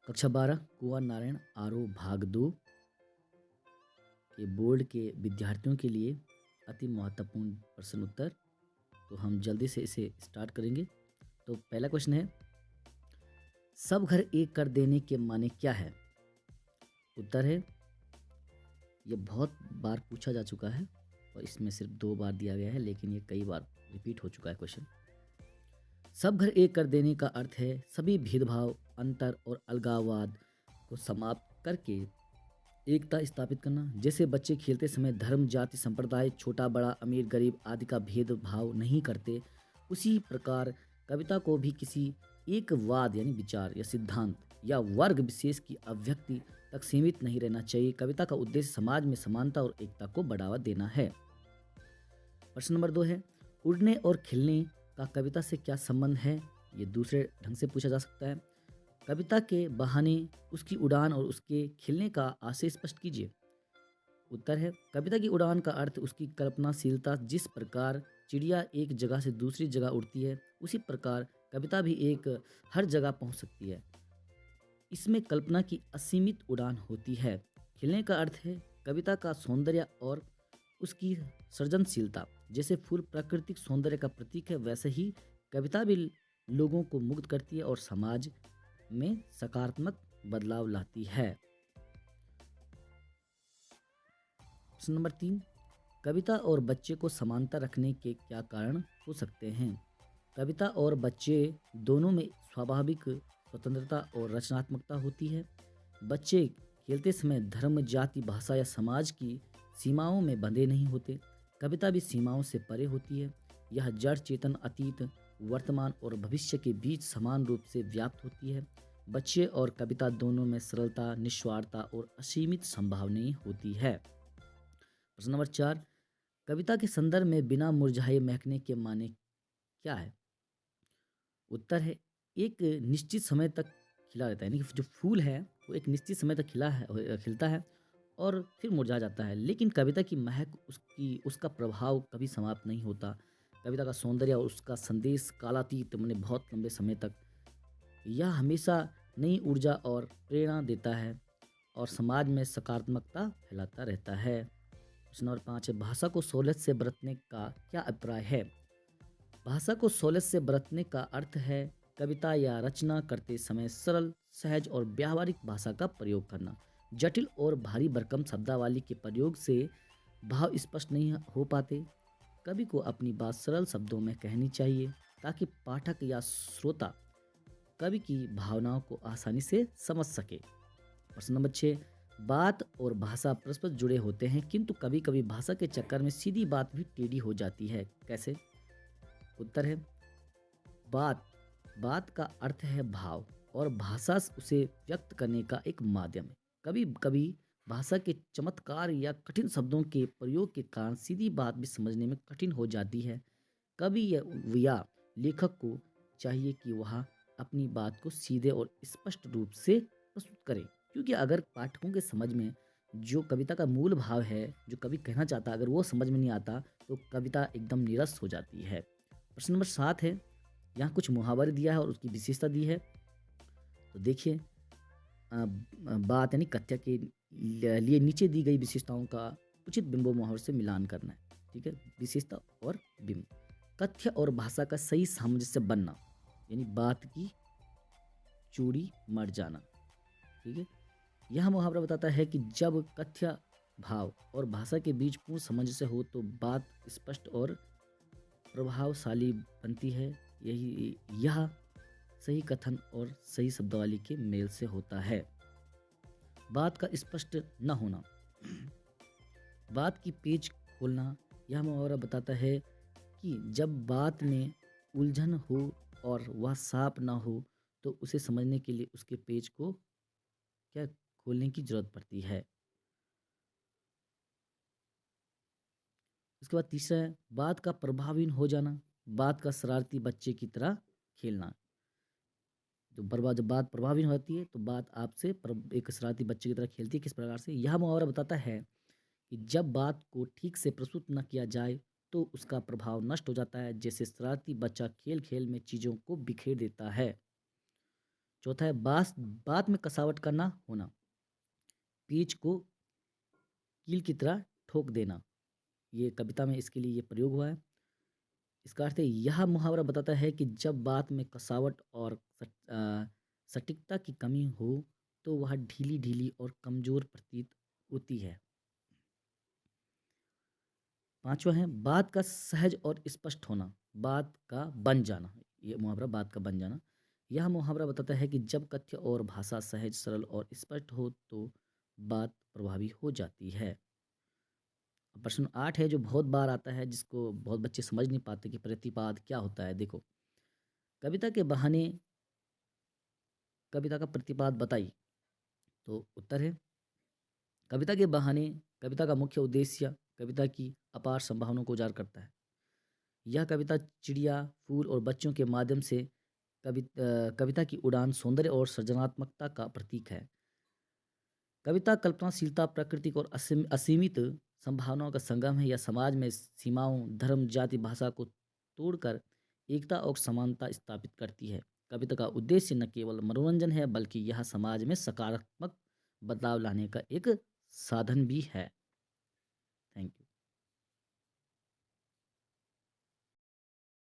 कक्षा 12 कुंवर नारायण आरो भाग 2 के बोर्ड के विद्यार्थियों के लिए अति महत्वपूर्ण प्रश्न उत्तर। तो हम जल्दी से इसे स्टार्ट करेंगे। तो पहला क्वेश्चन है, सब घर एक कर देने के माने क्या है? उत्तर है, ये बहुत बार पूछा जा चुका है और इसमें सिर्फ 2 बार दिया गया है, लेकिन ये कई बार रिपीट हो चुका है क्वेश्चन। सब घर एक कर देने का अर्थ है सभी भेदभाव, अंतर और अलगाववाद को समाप्त करके एकता स्थापित करना। जैसे बच्चे खेलते समय धर्म, जाति, संप्रदाय, छोटा बड़ा, अमीर गरीब आदि का भेदभाव नहीं करते, उसी प्रकार कविता को भी किसी एक वाद यानी विचार या सिद्धांत या वर्ग विशेष की अभिव्यक्ति तक सीमित नहीं रहना चाहिए। कविता का उद्देश्य समाज में समानता और एकता को बढ़ावा देना है। प्रश्न नंबर 2 है, उड़ने और खिलने का कविता से क्या संबंध है? ये दूसरे ढंग से पूछा जा सकता है। कविता के बहाने उसकी उड़ान और उसके खिलने का आशय स्पष्ट कीजिए। उत्तर है, कविता की उड़ान का अर्थ उसकी कल्पनाशीलता। जिस प्रकार चिड़िया एक जगह से दूसरी जगह उड़ती है, उसी प्रकार कविता भी एक हर जगह पहुंच सकती है। इसमें कल्पना की असीमित उड़ान होती है। खिलने का अर्थ है कविता का सौंदर्य और उसकी सृजनशीलता। जैसे फूल प्राकृतिक सौंदर्य का प्रतीक है, वैसे ही कविता भी लोगों को मुग्ध करती है और समाज में सकारात्मक बदलाव लाती है। प्रश्न नंबर 3, कविता और बच्चे को समानता रखने के क्या कारण हो सकते हैं? कविता और बच्चे दोनों में स्वाभाविक स्वतंत्रता और रचनात्मकता होती है। बच्चे खेलते समय धर्म, जाति, भाषा या समाज की सीमाओं में बंधे नहीं होते। कविता भी सीमाओं से परे होती है। यह जड़ चेतन, अतीत, वर्तमान और भविष्य के बीच समान रूप से व्याप्त होती है। बच्चे और कविता दोनों में सरलता, निस्वार्थता और असीमित संभावनाएं होती है। प्रश्न नंबर 4, कविता के संदर्भ में बिना मुरझाए महकने के माने क्या है? उत्तर है, एक निश्चित समय तक खिला रहता है, यानी कि जो फूल है वो एक निश्चित समय तक खिलता है और फिर मुरझा जाता है, लेकिन कविता की महक, उसका प्रभाव कभी समाप्त नहीं होता। कविता का सौंदर्य और उसका संदेश कालातीत, मैंने बहुत लंबे समय तक, यह हमेशा नई ऊर्जा और प्रेरणा देता है और समाज में सकारात्मकता फैलाता रहता है। प्रश्न नंबर 5 है, भाषा को सहुलियत से बरतने का क्या अभिप्राय है? भाषा को सहुलियत से बरतने का अर्थ है कविता या रचना करते समय सरल, सहज और व्यावहारिक भाषा का प्रयोग करना। जटिल और भारी भरकम शब्दावली के प्रयोग से भाव स्पष्ट नहीं हो पाते। कवि को अपनी बात सरल शब्दों में कहनी चाहिए ताकि पाठक या श्रोता कवि की भावनाओं को आसानी से समझ सके। प्रश्न नंबर 6, बात और भाषा परस्पर जुड़े होते हैं, किंतु कभी कभी भाषा के चक्कर में सीधी बात भी टेढ़ी हो जाती है। कैसे? उत्तर है, बात बात का अर्थ है भाव और भाषा उसे व्यक्त करने का एक माध्यम है। कभी कभी भाषा के चमत्कार या कठिन शब्दों के प्रयोग के कारण सीधी बात भी समझने में कठिन हो जाती है। कवि या लेखक को चाहिए कि वह अपनी बात को सीधे और स्पष्ट रूप से प्रस्तुत करे, क्योंकि अगर पाठकों के समझ में जो कविता का मूल भाव है, जो कवि कहना चाहता है, अगर वो समझ में नहीं आता तो कविता एकदम निरस्त हो जाती है। प्रश्न नंबर 7 है, यहाँ कुछ मुहावरे दिया है और उसकी विशेषता दी है। तो देखिए, बात यानी कथ्य के लिए नीचे दी गई विशेषताओं का उचित बिंबो मुहावरे से मिलान करना है। ठीक है, विशेषता और बिंब। कथ्य और भाषा का सही सामंजस्य बनना, यानी बात की चूड़ी मर जाना। ठीक है, यह मुहावरा बताता है कि जब कथ्य भाव और भाषा के बीच पूर्ण सामंजस्य हो तो बात स्पष्ट और प्रभावशाली बनती है। यह सही कथन और सही शब्दावली के मेल से होता है। बात का स्पष्ट न होना, बात की पेच खोलना, यह मुहावरा बताता है कि जब बात में उलझन हो और वह साफ ना हो तो उसे समझने के लिए उसके पेच को क्या खोलने की जरूरत पड़ती है। उसके बाद तीसरा है, बात का प्रभावहीन हो जाना, बात का शरारती बच्चे की तरह खेलना। जब बात प्रभावहीन होती है तो बात आपसे एक शरारती बच्चे की तरह खेलती है। किस प्रकार से? यह मुहावरा बताता है कि जब बात को ठीक से प्रस्तुत न किया जाए तो उसका प्रभाव नष्ट हो जाता है, जैसे शरारती बच्चा खेल खेल में चीज़ों को बिखेर देता है। चौथा है बात में कसावट करना होना, पेच को कील की तरह ठोक देना। ये कविता में इसके लिए ये प्रयोग हुआ है। इसका अर्थ है, यह मुहावरा बताता है कि जब बात में कसावट और सटीकता की कमी हो तो वह ढीली ढीली और कमजोर प्रतीत होती है। पांचवा है बात का सहज और स्पष्ट होना, बात का बन जाना। ये मुहावरा बात का बन जाना। यह मुहावरा बताता है कि जब कथ्य और भाषा सहज, सरल और स्पष्ट हो तो बात प्रभावी हो जाती है। प्रश्न 8 है जो बहुत बार आता है, जिसको बहुत बच्चे समझ नहीं पाते कि प्रतिपाद क्या होता है। देखो, कविता के बहाने कविता का प्रतिपाद बताइए। तो उत्तर है, कविता के बहाने कविता का मुख्य उद्देश्य कविता की अपार संभावनाओं को उजागर करता है। यह कविता चिड़िया, फूल और बच्चों के माध्यम से कविता की उड़ान, सौंदर्य और सृजनात्मकता का प्रतीक है। कविता कल्पनाशीलता, प्राकृतिक और असीमित संभावनाओं का संगम है। यह समाज में सीमाओं, धर्म, जाति, भाषा को तोड़कर एकता और समानता स्थापित करती है। कविता का उद्देश्य न केवल मनोरंजन है, बल्कि यह समाज में सकारात्मक बदलाव लाने का एक साधन भी है।